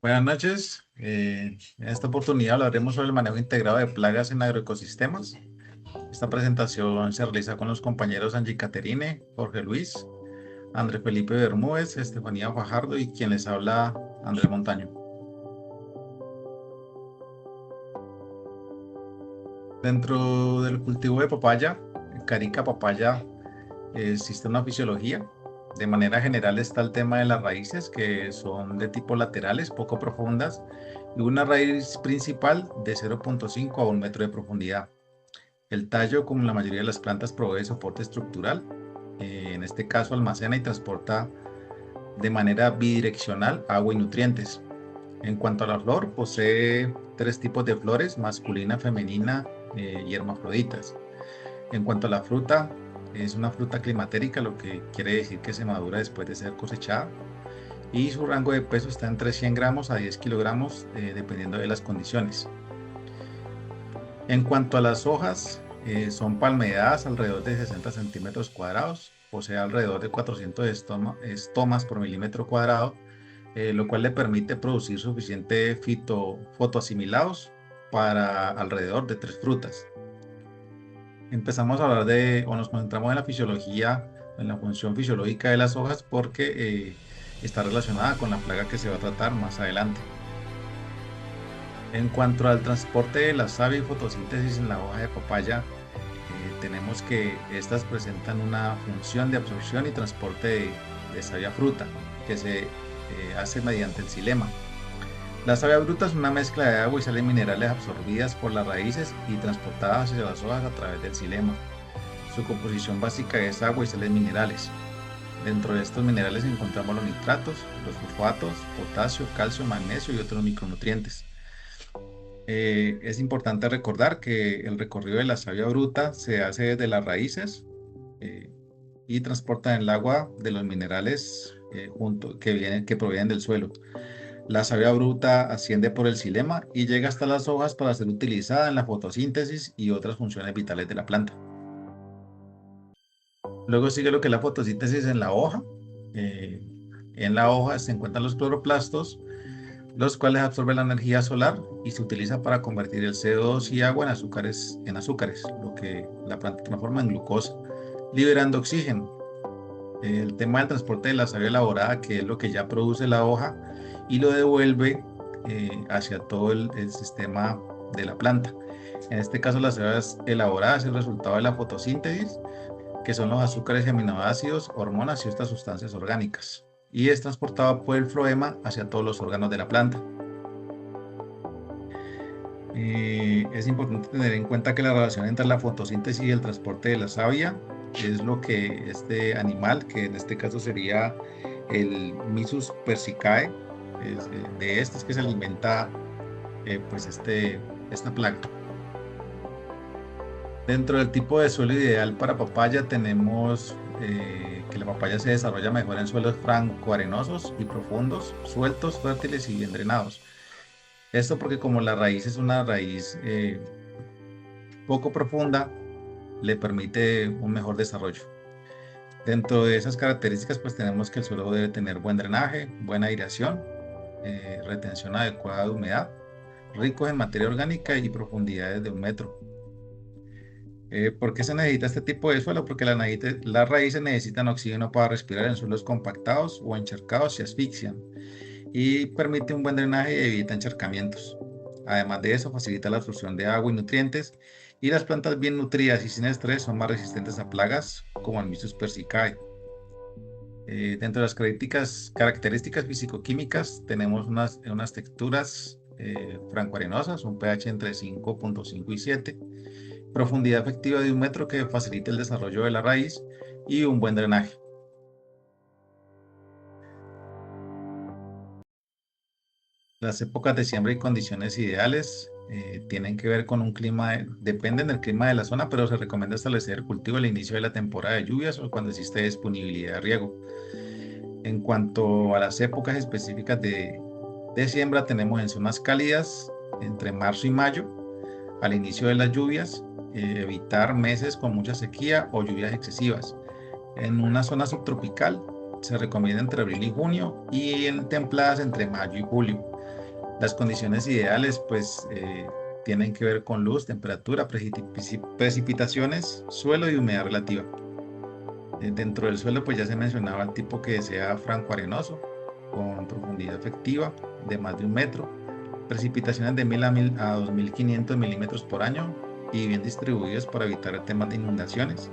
Buenas noches. En esta oportunidad hablaremos sobre el manejo integrado de plagas en agroecosistemas. Esta presentación se realiza con los compañeros Angie Caterine, Jorge Luis, André Felipe Bermúdez, Estefanía Fajardo y quien les habla, Andrés Montaño. Dentro del cultivo de papaya, carica papaya, existe una fisiología. De manera general está el tema de las raíces, que son de tipo laterales, poco profundas, y una raíz principal de 0,5 a 1 metro de profundidad. El tallo, como la mayoría de las plantas, provee soporte estructural. En este caso, almacena y transporta de manera bidireccional agua y nutrientes. En cuanto a la flor, posee tres tipos de flores: masculina, femenina y hermafroditas. En cuanto a la fruta, es una fruta climatérica, lo que quiere decir que se madura después de ser cosechada. Y su rango de peso está entre 100 gramos a 10 kilogramos, dependiendo de las condiciones. En cuanto a las hojas, son palmeadas alrededor de 60 centímetros cuadrados, posee alrededor de 400 estomas por milímetro cuadrado, lo cual le permite producir suficiente fotoasimilados para alrededor de 3 frutas. Empezamos a hablar o nos concentramos en la fisiología, en la función fisiológica de las hojas, porque está relacionada con la plaga que se va a tratar más adelante. En cuanto al transporte de la savia y fotosíntesis en la hoja de papaya, tenemos que estas presentan una función de absorción y transporte de savia fruta, que se hace mediante el xilema. La savia bruta es una mezcla de agua y sales minerales absorbidas por las raíces y transportadas hacia las hojas a través del xilema. Su composición básica es agua y sales minerales. Dentro de estos minerales encontramos los nitratos, los fosfatos, potasio, calcio, magnesio y otros micronutrientes. Es importante recordar que el recorrido de la savia bruta se hace desde las raíces eh, y transporta el agua de los minerales que provienen del suelo. La savia bruta asciende por el xilema y llega hasta las hojas para ser utilizada en la fotosíntesis y otras funciones vitales de la planta. Luego sigue lo que es la fotosíntesis en la hoja. Eh, en la hoja se encuentran los cloroplastos, los cuales absorben la energía solar y se utiliza para convertir el CO2 y agua en azúcares, lo que la planta transforma en glucosa, liberando oxígeno. El tema del transporte de la savia elaborada, que es lo que ya produce la hoja y lo devuelve hacia todo el sistema de la planta. En este caso, la savia elaborada es el resultado de la fotosíntesis, que son los azúcares y aminoácidos, hormonas y otras sustancias orgánicas, y es transportado por el floema hacia todos los órganos de la planta. Es importante tener en cuenta que la relación entre la fotosíntesis y el transporte de la savia es lo que este animal, que en este caso sería el Mysus persicae, de este es que se alimenta pues esta plaga. Dentro del tipo de suelo ideal para papaya tenemos que la papaya se desarrolla mejor en suelos franco-arenosos y profundos, sueltos, fértiles y bien drenados. Esto porque como la raíz es una raíz poco profunda, le permite un mejor desarrollo. Dentro de esas características, pues tenemos que el suelo debe tener buen drenaje, buena aireación, retención adecuada de humedad, ricos en materia orgánica y profundidades de 1 metro. ¿Por qué se necesita este tipo de suelo? Porque las raíces necesitan oxígeno para respirar en suelos compactados o encharcados y asfixian, y permite un buen drenaje y evita encharcamientos. Además de eso, facilita la absorción de agua y nutrientes, y las plantas bien nutridas y sin estrés son más resistentes a plagas como el Mysus persicae. Dentro de las características físico-químicas tenemos unas texturas francoarenosas, un pH entre 5,5 y 7, profundidad efectiva de 1 metro que facilita el desarrollo de la raíz y un buen drenaje. Las épocas de siembra y condiciones ideales tienen que ver con un clima, dependen del clima de la zona, pero se recomienda establecer el cultivo al inicio de la temporada de lluvias o cuando existe disponibilidad de riego. En cuanto a las épocas específicas de siembra, tenemos en zonas cálidas entre marzo y mayo, al inicio de las lluvias, evitar meses con mucha sequía o lluvias excesivas. En una zona subtropical se recomienda entre abril y junio, y en templadas entre mayo y julio. Las condiciones ideales pues tienen que ver con luz, temperatura, precipitaciones, suelo y humedad relativa. Dentro del suelo pues ya se mencionaba el tipo que sea franco arenoso, con profundidad efectiva de más de 1 metro, precipitaciones de 1000 a 2500 milímetros por año y bien distribuidos para evitar temas de inundaciones.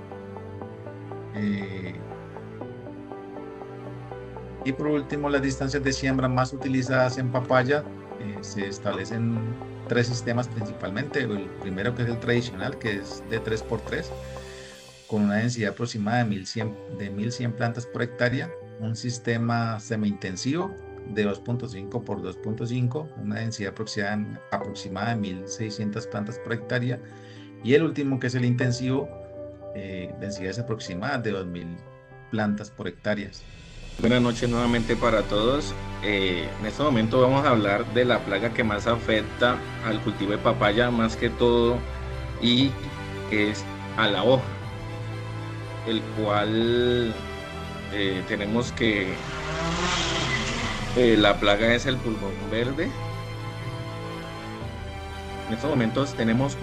Y por último, las distancias de siembra más utilizadas en papaya se establecen 3 sistemas principalmente. El primero, que es el tradicional, que es de 3x3, con una densidad aproximada de 1100 plantas por hectárea. Un sistema semi-intensivo de 2.5 por 2.5, una densidad aproximada de 1600 plantas por hectárea. Y el último, que es el intensivo, densidades aproximadas de 2000 plantas por hectáreas. Buenas noches nuevamente para todos. En este momento vamos a hablar de la plaga que más afecta al cultivo de papaya, más que todo, y es a la hoja, el cual tenemos que la plaga es el pulgón verde. En estos momentos tenemos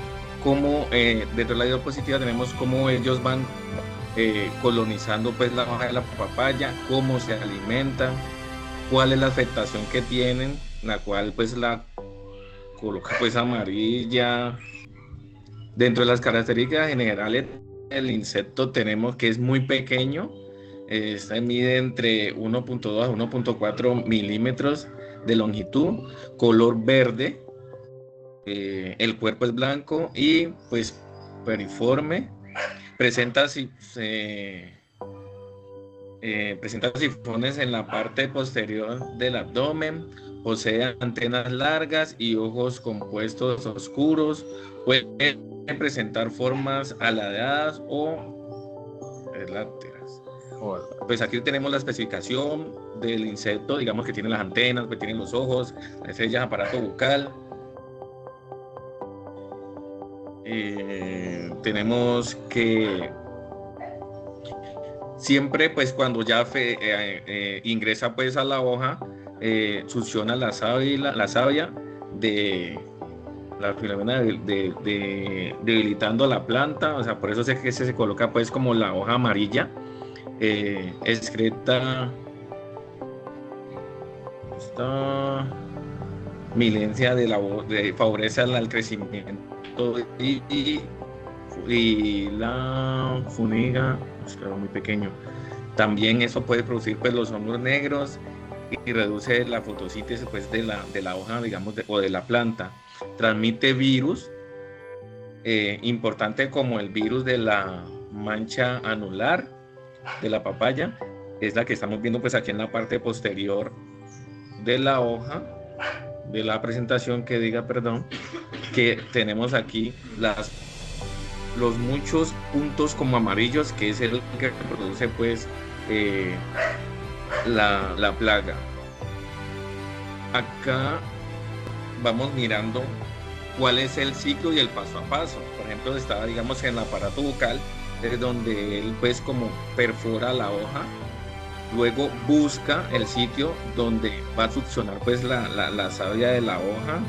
como dentro de la diapositiva tenemos cómo ellos van colonizando pues la hoja de la papaya, cómo se alimentan, cuál es la afectación que tienen, la cual pues la coloca pues amarilla. Dentro de las características generales el insecto tenemos que es muy pequeño, mide entre 1.2 a 1.4 milímetros de longitud, color verde, el cuerpo es blanco y pues periforme. Presenta sifones en la parte posterior del abdomen, posee antenas largas y ojos compuestos oscuros, puede presentar formas aladeadas o láteras. Pues aquí tenemos la especificación del insecto, digamos que tiene las antenas, pues tiene los ojos, las estrellas, aparato bucal. Tenemos que siempre pues cuando ya ingresa pues a la hoja, succiona la savia de la filomena debilitando la planta, o sea, por eso es que se coloca pues como la hoja amarilla. Excreta esta milencia favorece al crecimiento y la funiga, pero muy pequeño. También eso puede producir pues los hongos negros y reduce la fotosíntesis pues de la hoja, digamos, o de la planta. Transmite virus importante como el virus de la mancha anular de la papaya, es la que estamos viendo pues aquí en la parte posterior de la hoja, de la presentación, que tenemos aquí los muchos puntos como amarillos, que es el que produce pues la plaga. Acá vamos mirando cuál es el ciclo y el paso a paso. Por ejemplo, está digamos en el aparato bucal, es donde él pues como perfora la hoja, luego busca el sitio donde va a succionar pues la savia de la hoja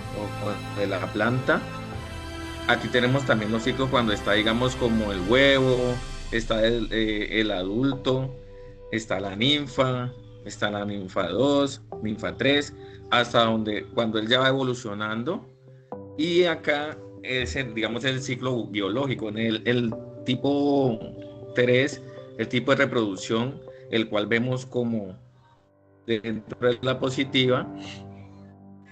o de la planta. Aquí tenemos también los ciclos cuando está digamos como el huevo, está el adulto, está la ninfa 2, ninfa 3, hasta donde cuando él ya va evolucionando. Y acá es digamos el ciclo biológico, en el tipo 3, el tipo de reproducción, el cual vemos como dentro de la positiva,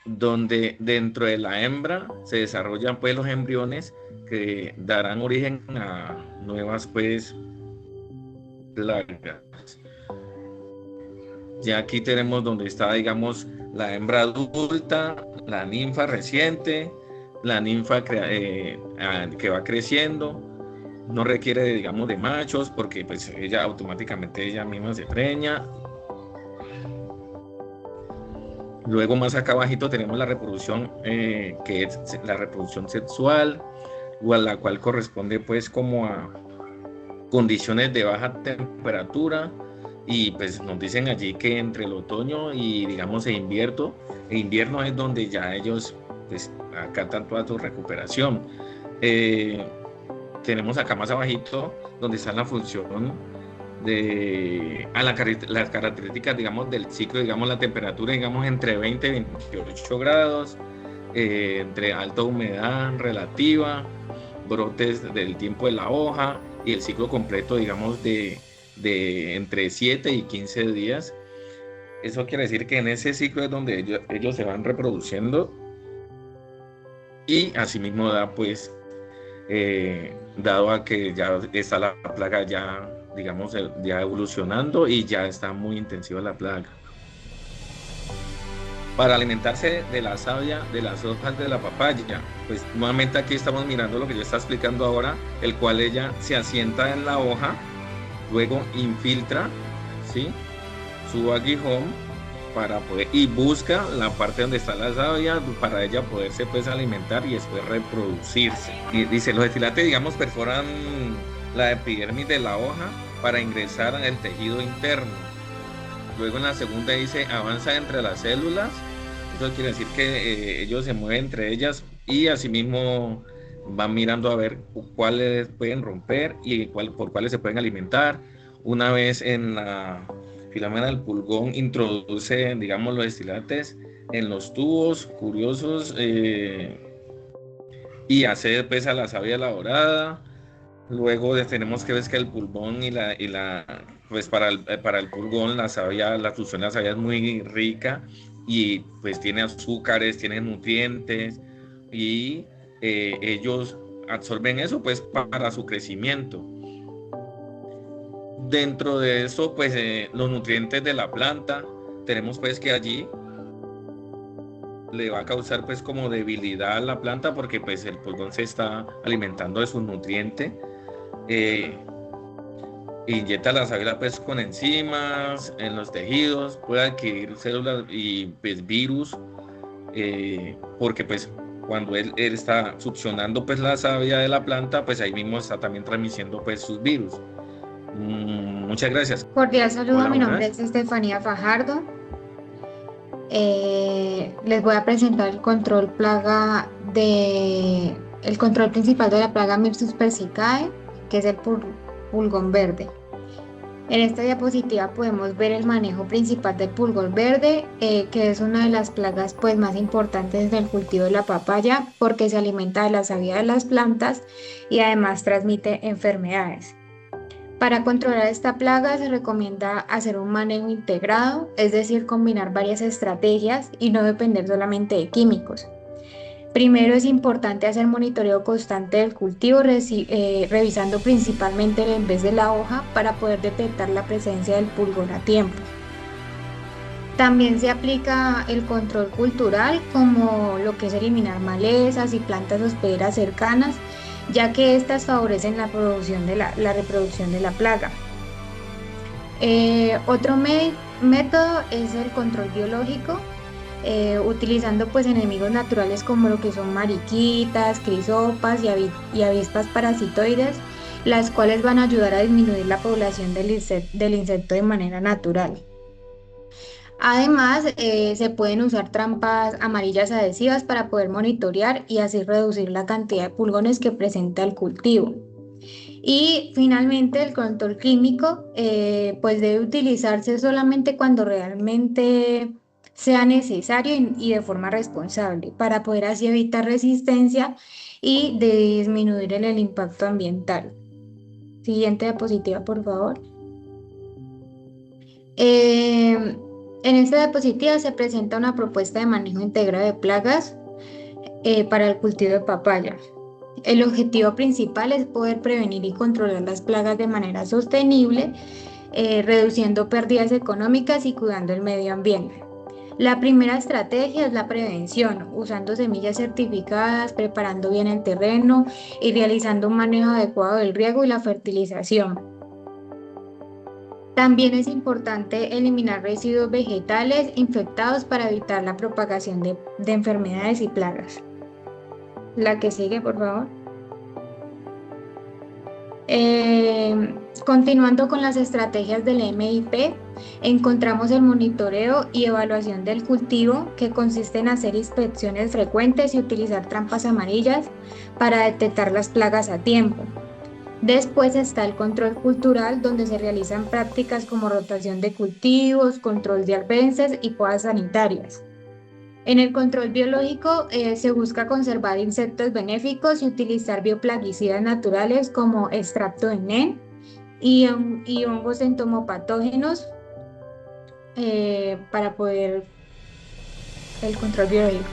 donde dentro de la hembra se desarrollan pues los embriones que darán origen a nuevas pues plagas. Ya aquí tenemos donde está digamos la hembra adulta, la ninfa reciente, la ninfa que va creciendo, no requiere digamos de machos porque pues ella automáticamente ella misma se preña. Luego más acá abajito tenemos la reproducción, que es la reproducción sexual, o a la cual corresponde pues como a condiciones de baja temperatura, y pues nos dicen allí que entre el otoño y digamos invierno es donde ya ellos pues acatan toda su recuperación. Tenemos acá más abajito donde está la función de las características, digamos, del ciclo, digamos, la temperatura, digamos, entre 20 y 28 grados, entre alta humedad relativa, brotes del tiempo de la hoja y el ciclo completo, digamos, de entre 7 y 15 días. Eso quiere decir que en ese ciclo es donde ellos se van reproduciendo y asimismo da pues dado a que ya está la plaga ya, digamos, ya evolucionando y ya está muy intensiva la plaga. Para alimentarse de la savia, de las hojas de la papaya, pues nuevamente aquí estamos mirando lo que yo está explicando ahora, el cual ella se asienta en la hoja, luego infiltra, ¿sí?, su aguijón para poder, y busca la parte donde está la savia para ella poderse pues alimentar y después reproducirse. Y dice, los estilates, digamos, perforan la epidermis de la hoja para ingresar en el tejido interno. Luego en la segunda dice, avanza entre las células. Eso quiere decir que ellos se mueven entre ellas y asimismo van mirando a ver cuáles pueden romper y por cuáles se pueden alimentar. Una vez en la Filomena del pulgón introduce, digamos, los estilates en los tubos curiosos y hace pues a la savia elaborada. Luego tenemos que ver que el pulgón pues para el pulgón la savia, la succión de la savia es muy rica y pues tiene azúcares, tiene nutrientes y ellos absorben eso pues para su crecimiento. Dentro de eso, pues los nutrientes de la planta, tenemos pues que allí le va a causar pues como debilidad a la planta porque pues el pulgón se está alimentando de sus nutrientes. Inyecta la savia pues con enzimas en los tejidos, puede adquirir células y pues virus, porque pues cuando él está succionando pues la savia de la planta, pues ahí mismo está también transmitiendo pues sus virus. Muchas gracias. Cordial saludo, hola, mi nombre es Estefanía Fajardo. Les voy a presentar el control principal de la plaga Myrsus persicae, que es el pulgón verde. En esta diapositiva podemos ver el manejo principal del pulgón verde, que es una de las plagas pues más importantes del cultivo de la papaya porque se alimenta de la savia de las plantas y además transmite enfermedades. Para controlar esta plaga se recomienda hacer un manejo integrado, es decir, combinar varias estrategias y no depender solamente de químicos. Primero es importante hacer monitoreo constante del cultivo, revisando principalmente el envés de la hoja para poder detectar la presencia del pulgón a tiempo. También se aplica el control cultural, como lo que es eliminar malezas y plantas hospederas cercanas, ya que estas favorecen la reproducción de la plaga. Otro método es el control biológico, utilizando pues enemigos naturales como lo que son mariquitas, crisopas y avispas parasitoides, las cuales van a ayudar a disminuir la población del insecto de manera natural. Además, se pueden usar trampas amarillas adhesivas para poder monitorear y así reducir la cantidad de pulgones que presenta el cultivo. Y finalmente el control químico pues debe utilizarse solamente cuando realmente sea necesario y de forma responsable para poder así evitar resistencia y de disminuir el impacto ambiental. Siguiente diapositiva, por favor. En esta diapositiva se presenta una propuesta de manejo integrado de plagas para el cultivo de papaya. El objetivo principal es poder prevenir y controlar las plagas de manera sostenible, reduciendo pérdidas económicas y cuidando el medio ambiente. La primera estrategia es la prevención, usando semillas certificadas, preparando bien el terreno y realizando un manejo adecuado del riego y la fertilización. También es importante eliminar residuos vegetales infectados para evitar la propagación de enfermedades y plagas. La que sigue, por favor. Continuando con las estrategias del MIP, encontramos el monitoreo y evaluación del cultivo, que consiste en hacer inspecciones frecuentes y utilizar trampas amarillas para detectar las plagas a tiempo. Después está el control cultural, donde se realizan prácticas como rotación de cultivos, control de albences y podas sanitarias. En el control biológico se busca conservar insectos benéficos y utilizar bioplaguicidas naturales como extracto de NEN y hongos entomopatógenos para poder el control biológico.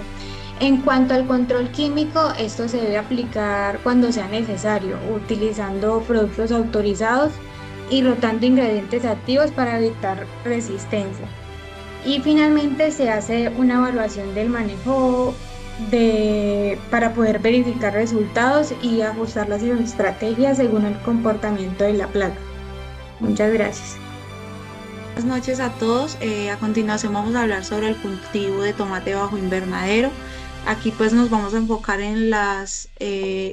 En cuanto al control químico, esto se debe aplicar cuando sea necesario, utilizando productos autorizados y rotando ingredientes activos para evitar resistencia. Y finalmente se hace una evaluación del manejo para poder verificar resultados y ajustar las estrategias según el comportamiento de la plaga. Muchas gracias. Buenas noches a todos. A continuación vamos a hablar sobre el cultivo de tomate bajo invernadero. Aquí pues nos vamos a enfocar en las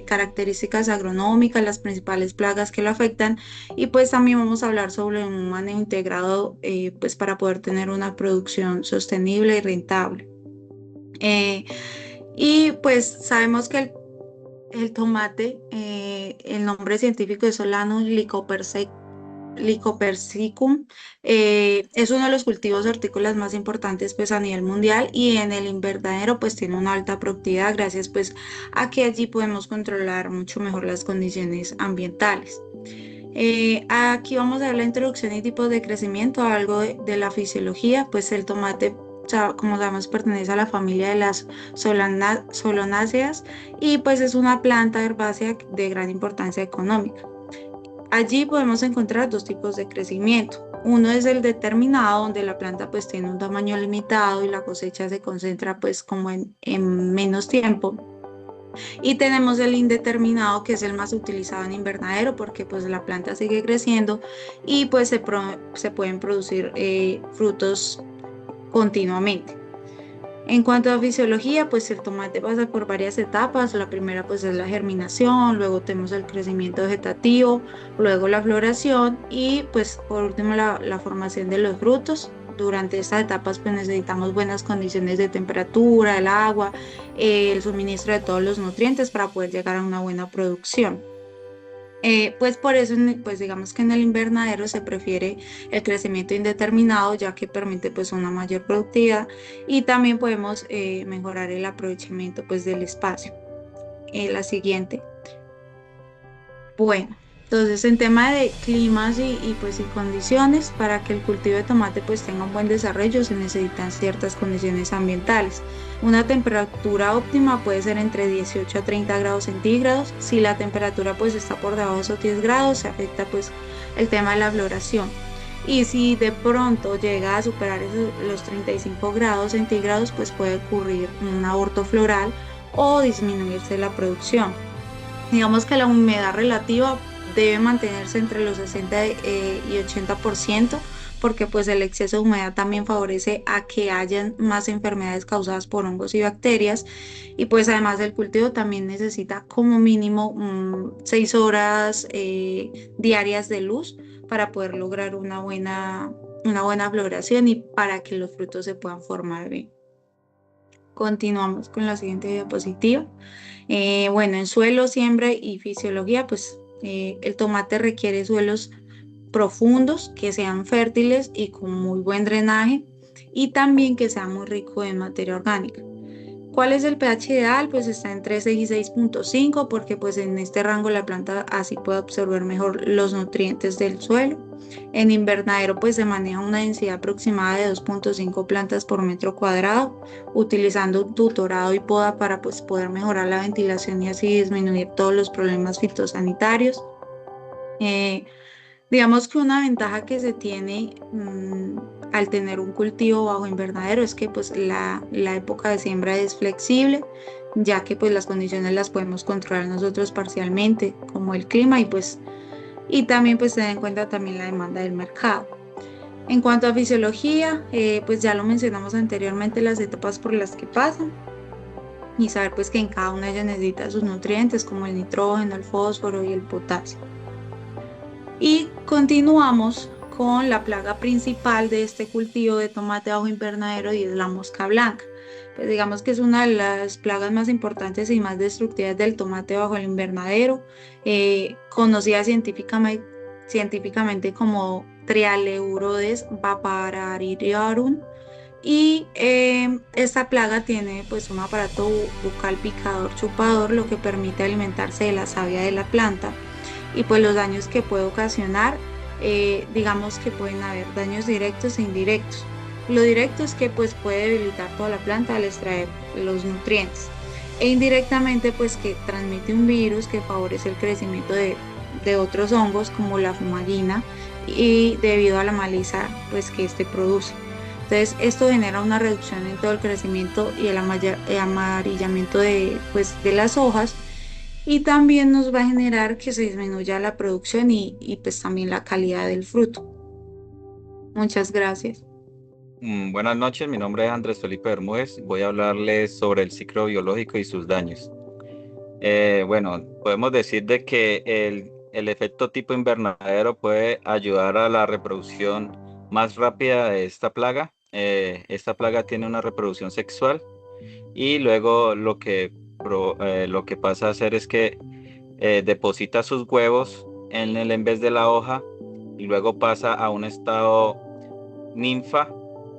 características agronómicas, las principales plagas que lo afectan, y pues también vamos a hablar sobre un manejo integrado pues para poder tener una producción sostenible y rentable. Y pues sabemos que el tomate, el nombre científico es Solanus lycopersicum, es uno de los cultivos hortícolas más importantes pues a nivel mundial, y en el invernadero pues tiene una alta productividad gracias pues a que allí podemos controlar mucho mejor las condiciones ambientales. Aquí vamos a ver la introducción y tipos de crecimiento, algo de la fisiología. Pues el tomate, como sabemos, pertenece a la familia de las solanáceas y pues es una planta herbácea de gran importancia económica. Allí podemos encontrar dos tipos de crecimiento. Uno es el determinado, donde la planta pues tiene un tamaño limitado y la cosecha se concentra pues como en menos tiempo. Y tenemos el indeterminado, que es el más utilizado en invernadero porque pues la planta sigue creciendo y pues se pueden producir frutos continuamente. En cuanto a fisiología, pues el tomate pasa por varias etapas. La primera pues es la germinación, luego tenemos el crecimiento vegetativo, luego la floración y pues por último la formación de los frutos. Durante estas etapas pues necesitamos buenas condiciones de temperatura, el agua, el suministro de todos los nutrientes para poder llegar a una buena producción. Pues por eso, pues digamos que en el invernadero se prefiere el crecimiento indeterminado, ya que permite pues una mayor productividad y también podemos mejorar el aprovechamiento pues del espacio. La siguiente. Bueno, entonces en tema de climas y condiciones, para que el cultivo de tomate pues tenga un buen desarrollo se necesitan ciertas condiciones ambientales. Una temperatura óptima puede ser entre 18 a 30 grados centígrados. Si la temperatura pues está por debajo de esos 10 grados, se afecta pues el tema de la floración. Y si de pronto llega a superar los 35 grados centígrados, pues puede ocurrir un aborto floral o disminuirse la producción. Digamos que la humedad relativa debe mantenerse entre los 60 y 80%, porque pues el exceso de humedad también favorece a que hayan más enfermedades causadas por hongos y bacterias, y pues además el cultivo también necesita como mínimo 6 horas diarias de luz para poder lograr una buena floración y para que los frutos se puedan formar bien. Continuamos con la siguiente diapositiva. Bueno, en suelo, siembra y fisiología, pues el tomate requiere suelos profundos, que sean fértiles y con muy buen drenaje, y también que sea muy rico en materia orgánica. ¿Cuál es el pH ideal? Pues está entre 6 y 6.5, porque pues en este rango la planta así puede absorber mejor los nutrientes del suelo. En invernadero pues se maneja una densidad aproximada de 2.5 plantas por metro cuadrado, utilizando un tutorado y poda para pues poder mejorar la ventilación y así disminuir todos los problemas fitosanitarios. Digamos que una ventaja que se tiene al tener un cultivo bajo invernadero es que pues la época de siembra es flexible, ya que pues las condiciones las podemos controlar nosotros parcialmente, como el clima, y también pues tener en cuenta también la demanda del mercado. En cuanto a fisiología, pues ya lo mencionamos anteriormente, las etapas por las que pasan, y saber pues que en cada una de ellas necesita sus nutrientes como el nitrógeno, el fósforo y el potasio. Y continuamos con la plaga principal de este cultivo de tomate bajo invernadero y es la mosca blanca. Pues digamos que es una de las plagas más importantes y más destructivas del tomate bajo el invernadero, conocida científicamente como Trialeurodes vaparariarum. Y esta plaga tiene pues un aparato bucal picador chupador, lo que permite alimentarse de la savia de la planta. Y pues los daños que puede ocasionar, digamos que pueden haber daños directos e indirectos. Lo directo es que pues puede debilitar toda la planta al extraer los nutrientes. E indirectamente pues que transmite un virus que favorece el crecimiento de otros hongos como la fumagina y debido a la maleza pues que este produce. Entonces esto genera una reducción en todo el crecimiento y el amarillamiento pues, de las hojas, y también nos va a generar que se disminuya la producción y pues también la calidad del fruto. Muchas gracias. Buenas noches, mi nombre es Andrés Felipe Bermúdez. Voy a hablarles sobre el ciclo biológico y sus daños. Bueno, podemos decir de que el efecto tipo invernadero puede ayudar a la reproducción más rápida de esta plaga. Esta plaga tiene una reproducción sexual y luego lo que pasa a hacer es que deposita sus huevos en vez de la hoja y luego pasa a un estado ninfa.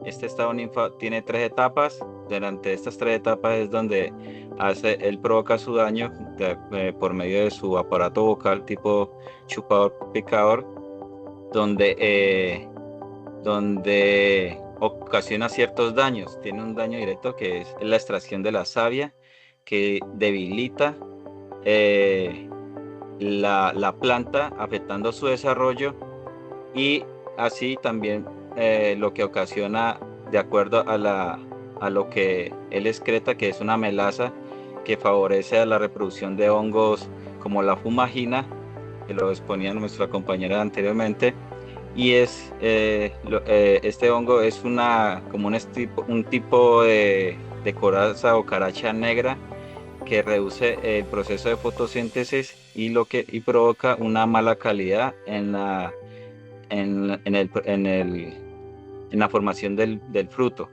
Este estado ninfa tiene 3 etapas. Durante estas 3 etapas es donde él provoca su daño por medio de su aparato vocal tipo chupador picador, donde ocasiona ciertos daños. Tiene un daño directo que es la extracción de la savia, que debilita la planta, afectando su desarrollo, y así también lo que ocasiona, de acuerdo a lo que él excreta, que es una melaza que favorece a la reproducción de hongos como la fumagina, que lo exponía nuestra compañera anteriormente. Y este hongo es un tipo de coraza o caracha negra que reduce el proceso de fotosíntesis y provoca una mala calidad en la formación del fruto.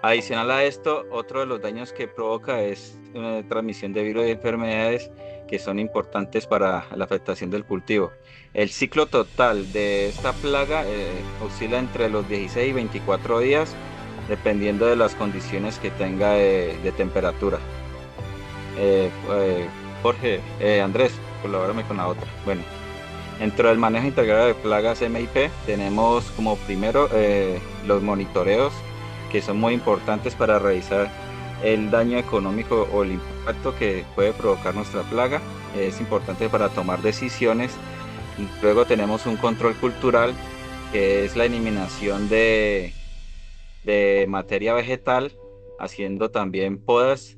Adicional a esto, otro de los daños que provoca es una transmisión de virus y enfermedades que son importantes para la afectación del cultivo. El ciclo total de esta plaga oscila entre los 16 y 24 días, dependiendo de las condiciones que tenga de temperatura. Jorge, Andrés, colabórame con la otra. Bueno, dentro del manejo integrado de plagas MIP tenemos como primero los monitoreos, que son muy importantes para revisar el daño económico o el impacto que puede provocar nuestra plaga. Es importante para tomar decisiones. Luego tenemos un control cultural, que es la eliminación de materia vegetal, haciendo también podas,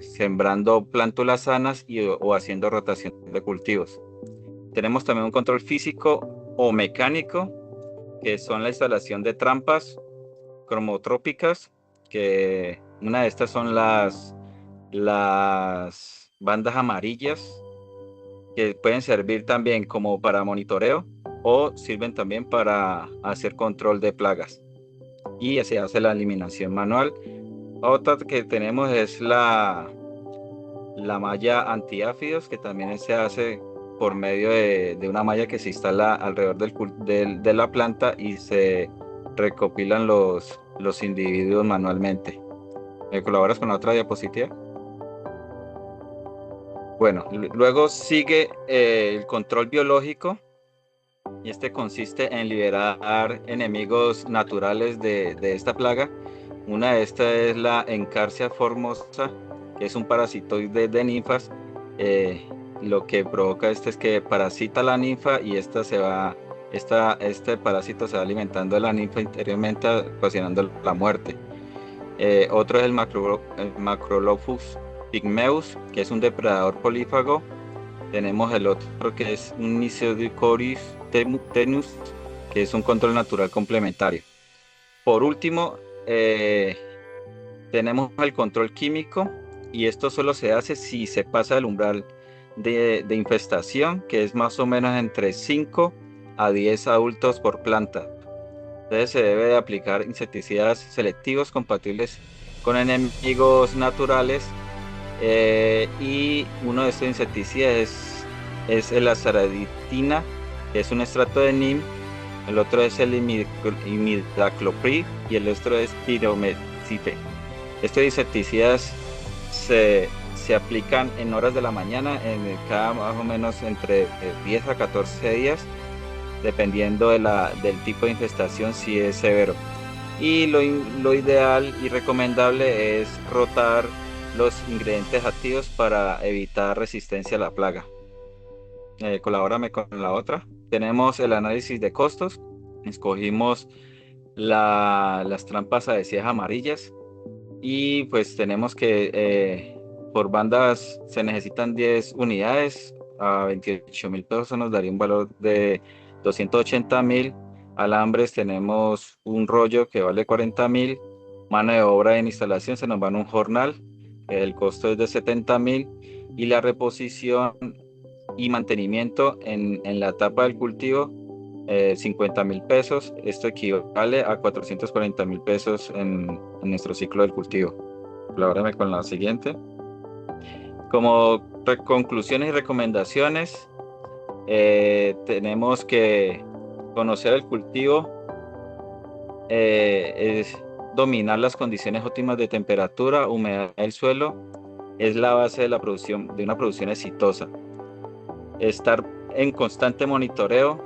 sembrando plántulas sanas o haciendo rotación de cultivos. Tenemos también un control físico o mecánico, que son la instalación de trampas cromotrópicas, que una de estas son las bandas amarillas, que pueden servir también como para monitoreo o sirven también para hacer control de plagas, y se hace la eliminación manual. Otra que tenemos es la malla antiáfidos, que también se hace por medio de una malla que se instala alrededor de la planta y se recopilan los individuos manualmente. ¿Me colaboras con la otra diapositiva? Bueno, luego sigue el control biológico, y este consiste en liberar enemigos naturales de esta plaga. Una de estas es la Encarsia formosa, que es un parasitoide de ninfas. Lo que provoca es que parasita la ninfa y este parásito se va alimentando de la ninfa interiormente, ocasionando la muerte. Otro es el Macrolophus pygmeus, que es un depredador polífago. Tenemos el otro, que es un Niseudicoris tenus, que es un control natural complementario. Por último, tenemos el control químico, y esto solo se hace si se pasa el umbral de infestación, que es más o menos entre 5 a 10 adultos por planta. Entonces se debe de aplicar insecticidas selectivos compatibles con enemigos naturales, y uno de estos insecticidas es el azadirachtina, que es un extracto de neem. El otro es el imidacloprid y el otro es piromecite. Estos insecticidas se aplican en horas de la mañana, cada más o menos entre 10 a 14 días, dependiendo del tipo de infestación, si es severo. Y lo ideal y recomendable es rotar los ingredientes activos para evitar resistencia a la plaga. Colabórame con la otra. Tenemos el análisis de costos. Escogimos las trampas adhesivas amarillas y pues tenemos que por bandas se necesitan 10 unidades. A 28.000 pesos nos daría un valor de 280.000. Alambres tenemos un rollo que vale 40.000. Mano de obra en instalación se nos va en un jornal. El costo es de 70.000 y la reposición y mantenimiento en la etapa del cultivo, 50.000 pesos. Esto equivale a 440.000 pesos en nuestro ciclo del cultivo. Colabórame con la siguiente. Como conclusiones y recomendaciones, tenemos que conocer el cultivo, es dominar las condiciones óptimas de temperatura, humedad del suelo, es la base de la producción, de una producción exitosa. Estar en constante monitoreo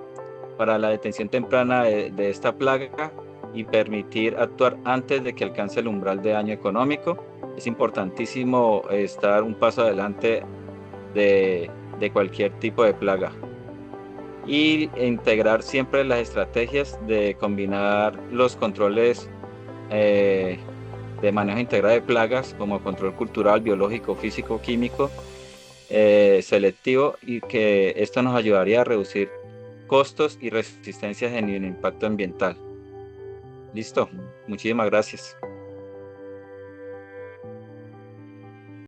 para la detención temprana de esta plaga y permitir actuar antes de que alcance el umbral de daño económico. Es importantísimo estar un paso adelante de cualquier tipo de plaga y integrar siempre las estrategias de combinar los controles de manejo integrado de plagas, como control cultural, biológico, físico, químico, selectivo, y que esto nos ayudaría a reducir costos y resistencias en el impacto ambiental. Listo, muchísimas gracias.